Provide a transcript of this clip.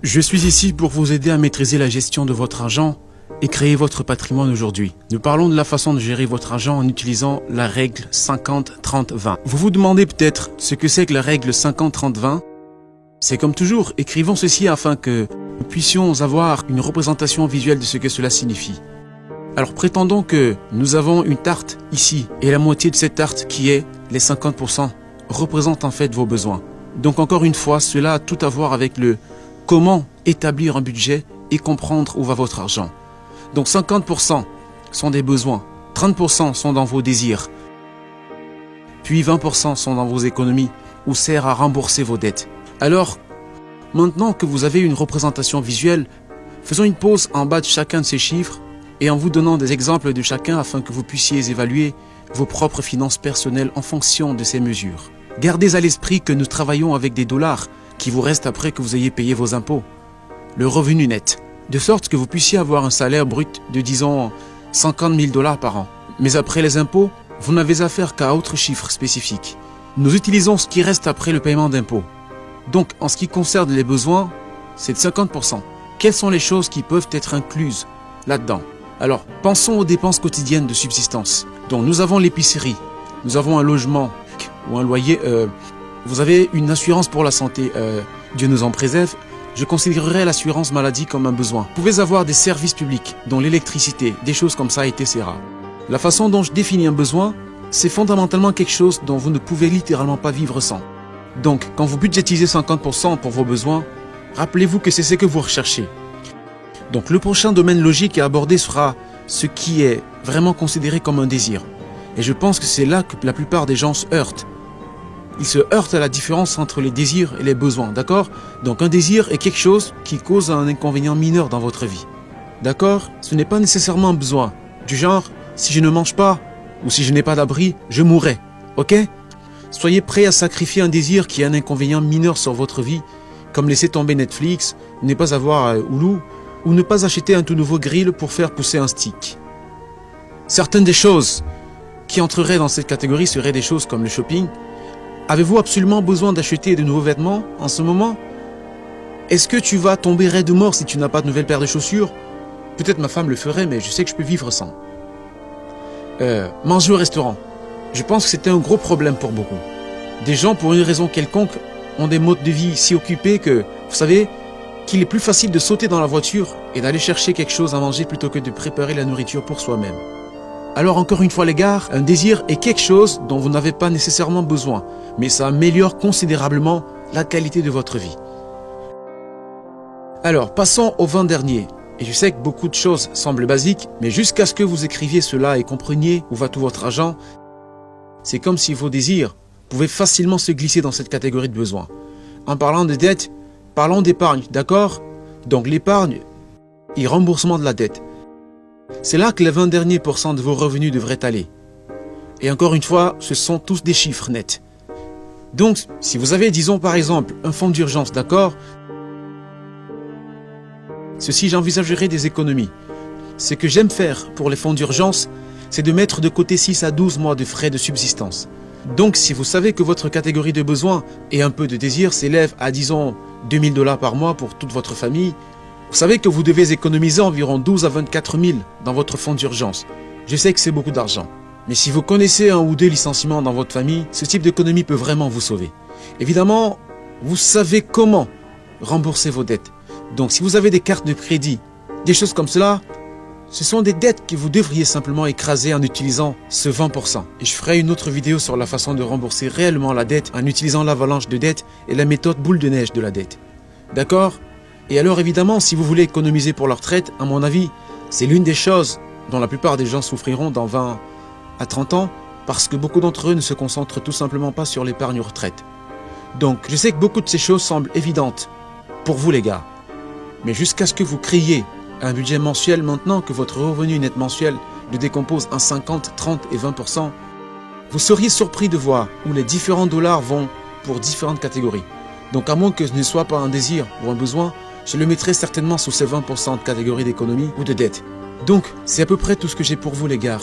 Je suis ici pour vous aider à maîtriser la gestion de votre argent et créer votre patrimoine aujourd'hui. Nous parlons de la façon de gérer votre argent en utilisant la règle 50-30-20. Vous vous demandez peut-être ce que c'est que la règle 50-30-20. C'est comme toujours, écrivons ceci afin que nous puissions avoir une représentation visuelle de ce que cela signifie. Alors prétendons que nous avons une tarte ici et la moitié de cette tarte qui est les 50% représente en fait vos besoins. Donc encore une fois, cela a tout à voir avec le comment établir un budget et comprendre où va votre argent. Donc 50% sont des besoins, 30% sont dans vos désirs, puis 20% sont dans vos économies ou servent à rembourser vos dettes. Alors, maintenant que vous avez une représentation visuelle, faisons une pause en bas de chacun de ces chiffres et en vous donnant des exemples de chacun afin que vous puissiez évaluer vos propres finances personnelles en fonction de ces mesures. Gardez à l'esprit que nous travaillons avec des dollars qui vous restent après que vous ayez payé vos impôts. Le revenu net, de sorte que vous puissiez avoir un salaire brut de disons 50 000 $ par an. Mais après les impôts, vous n'avez affaire qu'à autre chiffre spécifique. Nous utilisons ce qui reste après le paiement d'impôts. Donc en ce qui concerne les besoins, c'est de 50%. Quelles sont les choses qui peuvent être incluses là-dedans? Alors pensons aux dépenses quotidiennes de subsistance. Donc nous avons l'épicerie, nous avons un logement ou un loyer, vous avez une assurance pour la santé, Dieu nous en préserve. Je considérerais l'assurance maladie comme un besoin. Vous pouvez avoir des services publics, dont l'électricité, des choses comme ça, etc. La façon dont je définis un besoin, c'est fondamentalement quelque chose dont vous ne pouvez littéralement pas vivre sans. Donc, quand vous budgétisez 50% pour vos besoins, rappelez-vous que c'est ce que vous recherchez. Donc, le prochain domaine logique à aborder sera ce qui est vraiment considéré comme un désir. Et je pense que c'est là que la plupart des gens se heurtent. Ils se heurtent à la différence entre les désirs et les besoins, d'accord? Donc un désir est quelque chose qui cause un inconvénient mineur dans votre vie. D'accord? Ce n'est pas nécessairement un besoin. Du genre, si je ne mange pas, ou si je n'ai pas d'abri, je mourrai. Ok? Soyez prêts à sacrifier un désir qui a un inconvénient mineur sur votre vie, comme laisser tomber Netflix, ne pas avoir Hulu, ou ne pas acheter un tout nouveau grill pour faire pousser un stick. Certaines des choses qui entreraient dans cette catégorie seraient des choses comme le shopping. Avez-vous absolument besoin d'acheter de nouveaux vêtements en ce moment? Est-ce que tu vas tomber raide de mort si tu n'as pas de nouvelle paire de chaussures? Peut-être ma femme le ferait, mais je sais que je peux vivre sans. Manger au restaurant. Je pense que c'était un gros problème pour beaucoup. Des gens, pour une raison quelconque, ont des modes de vie si occupés que, vous savez, qu'il est plus facile de sauter dans la voiture et d'aller chercher quelque chose à manger plutôt que de préparer la nourriture pour soi-même. Alors encore une fois les gars, un désir est quelque chose dont vous n'avez pas nécessairement besoin, mais ça améliore considérablement la qualité de votre vie. Alors passons au 20 dernier. Et je sais que beaucoup de choses semblent basiques, mais jusqu'à ce que vous écriviez cela et compreniez où va tout votre argent, c'est comme si vos désirs pouvaient facilement se glisser dans cette catégorie de besoins. En parlant de dette, parlons d'épargne, d'accord? Donc l'épargne et remboursement de la dette. C'est là que les 20 derniers % de vos revenus devraient aller. Et encore une fois, ce sont tous des chiffres nets. Donc, si vous avez, disons par exemple, un fonds d'urgence, d'accord? Ceci, j'envisagerai des économies. Ce que j'aime faire pour les fonds d'urgence, c'est de mettre de côté 6 à 12 mois de frais de subsistance. Donc, si vous savez que votre catégorie de besoins et un peu de désir s'élève à, disons, 2 000 $ par mois pour toute votre famille, vous savez que vous devez économiser environ 12 à 24 000 dans votre fonds d'urgence. Je sais que c'est beaucoup d'argent. Mais si vous connaissez un ou deux licenciements dans votre famille, ce type d'économie peut vraiment vous sauver. Évidemment, vous savez comment rembourser vos dettes. Donc si vous avez des cartes de crédit, des choses comme cela, ce sont des dettes que vous devriez simplement écraser en utilisant ce 20%. Et je ferai une autre vidéo sur la façon de rembourser réellement la dette en utilisant l'avalanche de dette et la méthode boule de neige de la dette. D'accord ? Et alors évidemment, si vous voulez économiser pour la retraite, à mon avis, c'est l'une des choses dont la plupart des gens souffriront dans 20 à 30 ans parce que beaucoup d'entre eux ne se concentrent tout simplement pas sur l'épargne retraite. Donc je sais que beaucoup de ces choses semblent évidentes pour vous les gars. Mais jusqu'à ce que vous créiez un budget mensuel maintenant que votre revenu net mensuel le décompose en 50, 30 et 20%, vous seriez surpris de voir où les différents dollars vont pour différentes catégories. Donc à moins que ce ne soit pas un désir ou un besoin, je le mettrai certainement sous ces 20% de catégorie d'économie ou de dette. Donc, c'est à peu près tout ce que j'ai pour vous les gars.